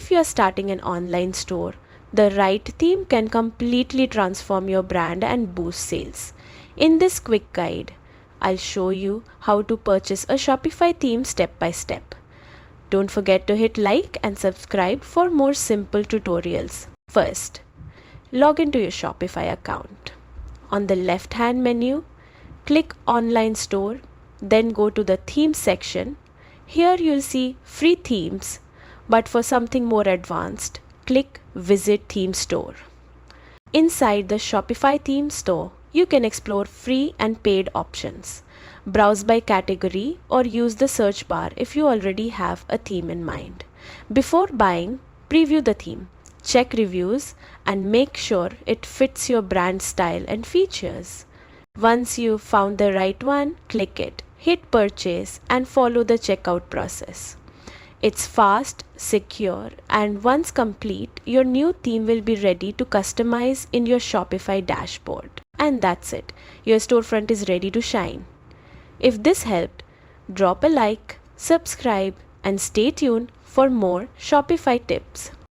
if you are starting an online store, the right theme can completely transform your brand and boost sales. In this quick guide, I'll show you how to purchase a Shopify theme step by step. Don't forget to hit like and subscribe for more simple tutorials. First, log into your Shopify account. On the left-hand menu, click Online Store, then go to the Themes section. Here you'll see free themes, but for something more advanced, click Visit Theme Store. Inside the Shopify Theme Store, you can explore free and paid options. Browse by category or use the search bar if you already have a theme in mind. Before buying, preview the theme, check reviews, and make sure it fits your brand style and features. Once you've found the right one, click it, hit purchase, and follow the checkout process. It's fast, secure, and once complete, your new theme will be ready to customize in your Shopify dashboard. And that's it. Your storefront is ready to shine. If this helped, drop a like, subscribe, and stay tuned for more Shopify tips.